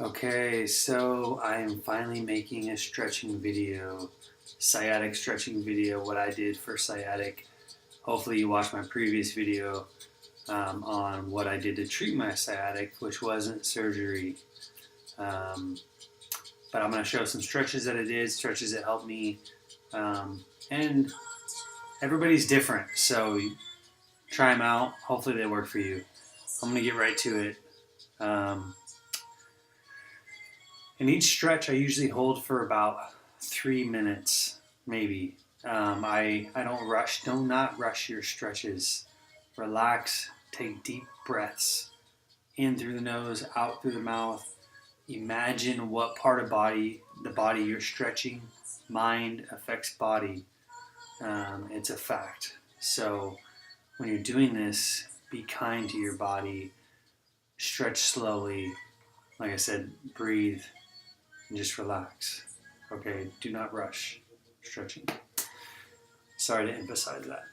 Okay, so I am finally making a stretching video, sciatic stretching video, what I did for sciatic. Hopefully you watched my previous video on what I did to treat my sciatic, which wasn't surgery. But I'm going to show some stretches that I did, stretches that helped me, and everybody's different, so try them out. Hopefully they work for you. I'm going to get right to it. In each stretch, I usually hold for about 3 minutes, maybe. I don't rush. Do not rush your stretches. Relax. Take deep breaths in through the nose, out through the mouth. Imagine what part of the body you're stretching. Mind affects body. It's a fact. So when you're doing this, be kind to your body. Stretch slowly. Like I said, breathe. And just relax. Okay, do not rush stretching. Sorry to emphasize that.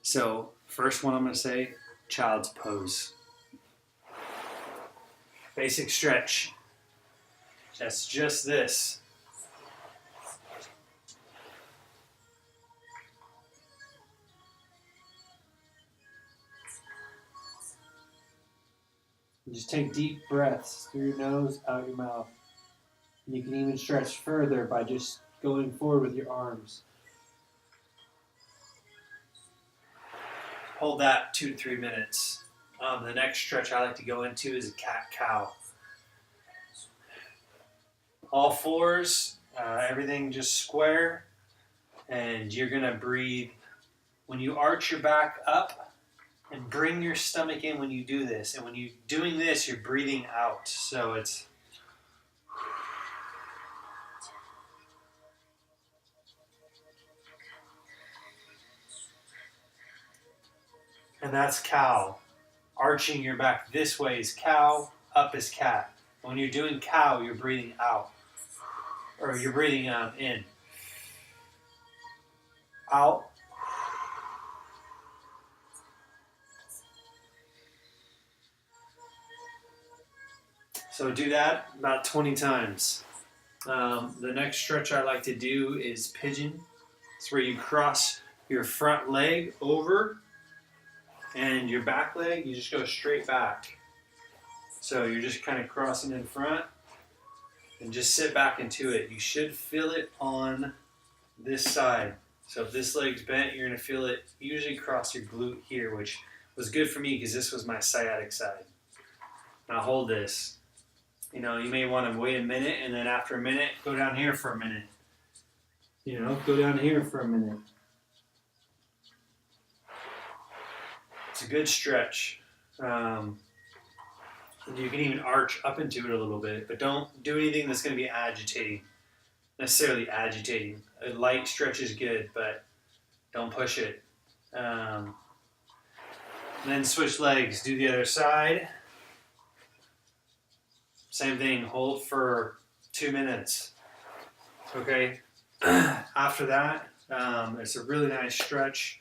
So, first one I'm going to say, child's pose. Basic stretch. That's just this. Just take deep breaths through your nose, out your mouth. You can even stretch further by just going forward with your arms. Hold that 2 to 3 minutes. The next stretch I like to go into is a cat-cow. All fours, everything just square, and you're going to breathe. When you arch your back up and bring your stomach in when you do this, and when you're doing this, you're breathing out. So it's and that's cow. Arching your back this way is cow, up is cat. When you're doing cow, you're breathing out. Or you're breathing in. Out. So do that about 20 times. The next stretch I like to do is pigeon. It's where you cross your front leg over and your back leg, you just go straight back. So you're just kind of crossing in front and just sit back into it. You should feel it on this side. So if this leg's bent, you're going to feel it usually cross your glute here, which was good for me because this was my sciatic side. Now hold this. You know, you may want to wait a minute, and then after a minute, go down here for a minute. You know, go down here for a minute. It's a good stretch. You can even arch up into it a little bit, but don't do anything that's going to be necessarily agitating. A light stretch is good, but don't push it. Then switch legs. Do the other side. Same thing. Hold for 2 minutes. Okay. After that, it's a really nice stretch.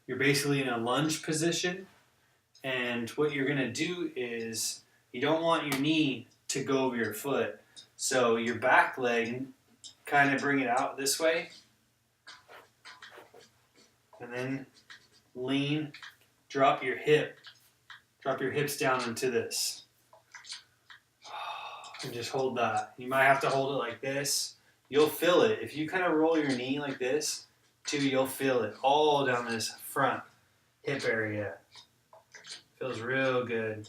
You're basically in a lunge position, and what you're going to do is you don't want your knee to go over your foot. So your back leg, kind of bring it out this way, and then lean, drop your hips down into this. And just hold that. You might have to hold it like this. You'll feel it. If you kind of roll your knee like this, too, you'll feel it all down this front hip area. Feels real good.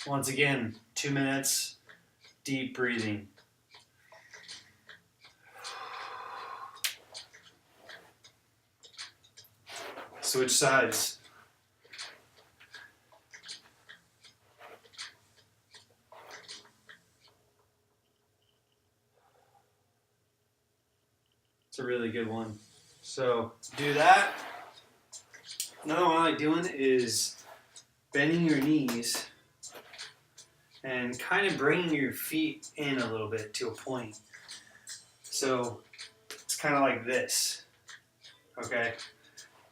Once again, 2 minutes, deep breathing. Switch sides. It's a really good one. So do that. Another one I like doing is bending your knees and kind of bringing your feet in a little bit to a point. So it's kind of like this, okay?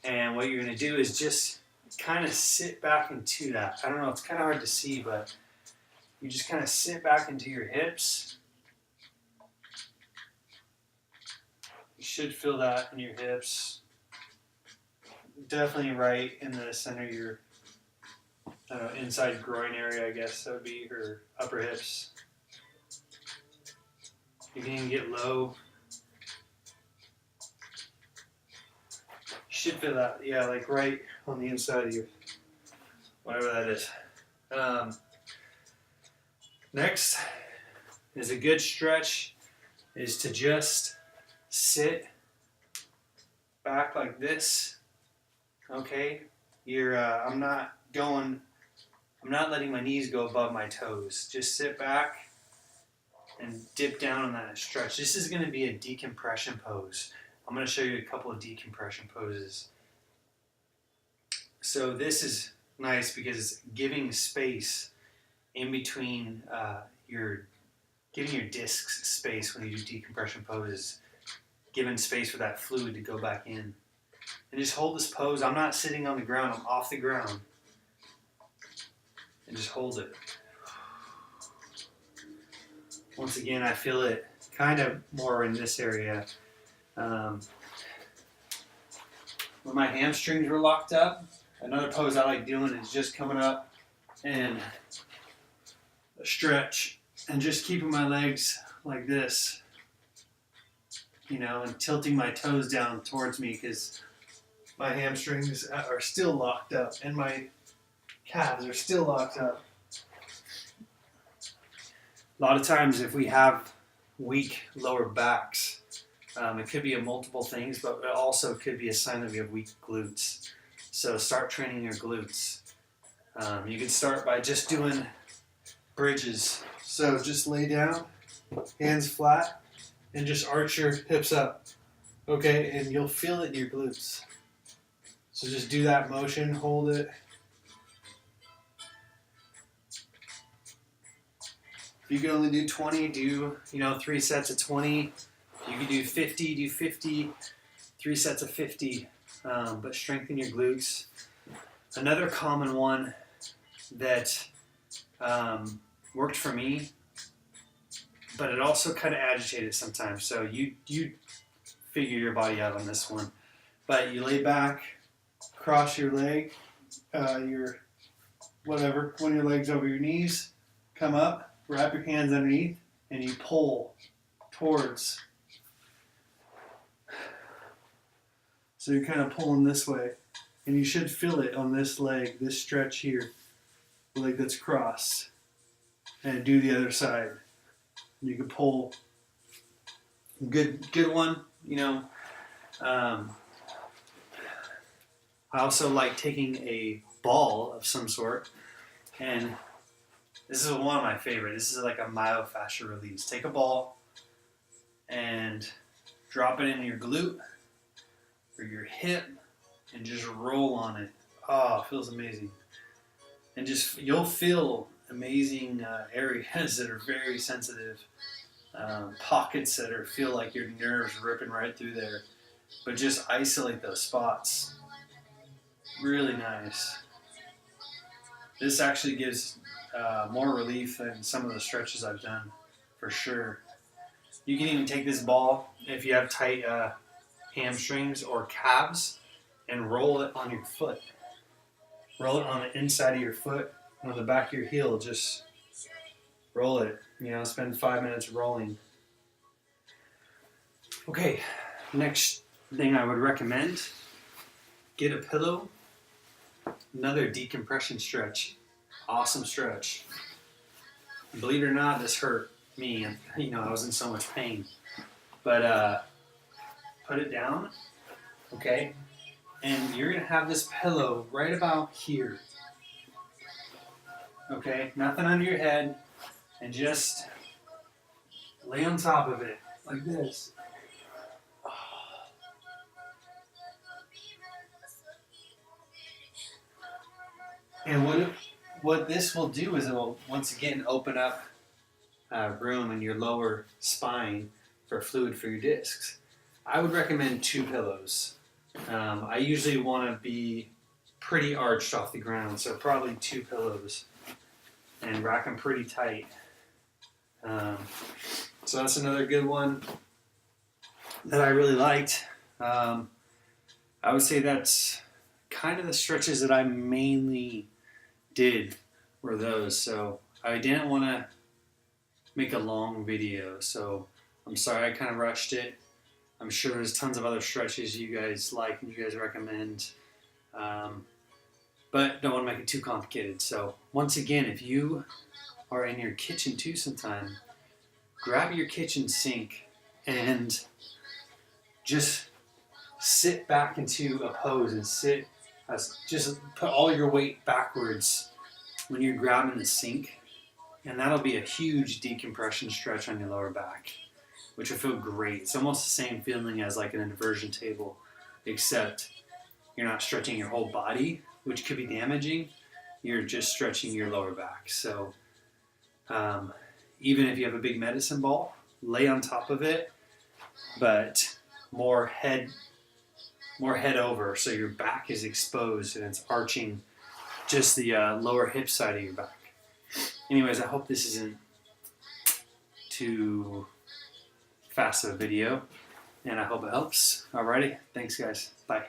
And what you're going to do is just kind of sit back into that. I don't know, it's kind of hard to see, but you just kind of sit back into your hips. You should feel that in your hips. Definitely right in the center of your inside groin area, I guess that would be your upper hips. You can even get low. You should feel that, yeah, like right on the inside of your, whatever that is. Next is a good stretch is to just sit back like this. Okay, I'm not letting my knees go above my toes. Just sit back and dip down on that stretch. This is going to be a decompression pose. I'm going to show you a couple of decompression poses. So this is nice because it's giving space in between giving your discs space when you do decompression poses, giving space for that fluid to go back in. And just hold this pose. I'm not sitting on the ground, I'm off the ground. And just hold it. Once again, I feel it kind of more in this area. When my hamstrings were locked up, another pose I like doing is just coming up and a stretch and just keeping my legs like this, and tilting my toes down towards me because my hamstrings are still locked up and my calves are still locked up. A lot of times if we have weak lower backs, it could be multiple things, but it also could be a sign that we have weak glutes. So start training your glutes. You can start by just doing bridges. So just lay down, hands flat, and just arch your hips up. Okay, and you'll feel it in your glutes. So just do that motion, hold it. If you can only do 20, do 3 sets of 20. You can do 50, do 50, 3 sets of 50, but strengthen your glutes. Another common one that worked for me, but it also kind of agitated sometimes. So you figure your body out on this one. But you lay back, cross your leg, one of your legs over your knees, come up, wrap your hands underneath, and you pull towards. So you're kind of pulling this way, and you should feel it on this leg, this stretch here, the leg that's crossed, and do the other side. You can pull. Good one. I also like taking a ball of some sort, and this is one of my favorite. This is like a myofascial release. Take a ball and drop it in your glute or your hip and just roll on it. Oh, it feels amazing. And you'll feel amazing areas that are very sensitive, pockets that feel like your nerves ripping right through there. But just isolate those spots. Really nice. This actually gives more relief than some of the stretches I've done, for sure. You can even take this ball, if you have tight hamstrings or calves, and roll it on your foot. Roll it on the inside of your foot, on the back of your heel. Just roll it. Spend 5 minutes rolling. Okay, next thing I would recommend, get a pillow. Another decompression stretch. Awesome stretch. Believe it or not, this hurt me. I was in so much pain. But put it down, okay? And you're going to have this pillow right about here. Okay? Nothing under your head. And just lay on top of it like this. And what this will do is it will once again open up room in your lower spine for fluid for your discs. I would recommend 2 pillows. I usually want to be pretty arched off the ground, so probably 2 pillows, and rack them pretty tight. So that's another good one that I really liked. I would say that's kind of the stretches that I mainly did were those. So I didn't want to make a long video, so I'm sorry I kind of rushed it. I'm sure there's tons of other stretches you guys like and you guys recommend, but don't want to make it too complicated. So once again, if you are in your kitchen too sometime, grab your kitchen sink and just sit back into a pose and just put all your weight backwards when you're grabbing the sink, and that'll be a huge decompression stretch on your lower back, which will feel great. It's almost the same feeling as like an inversion table, except you're not stretching your whole body, which could be damaging. You're just stretching your lower back. So even if you have a big medicine ball, lay on top of it, but more head over, so your back is exposed and it's arching just the lower hip side of your back. Anyways, I hope this isn't too fast of a video, and I hope it helps. Alrighty, thanks guys, bye.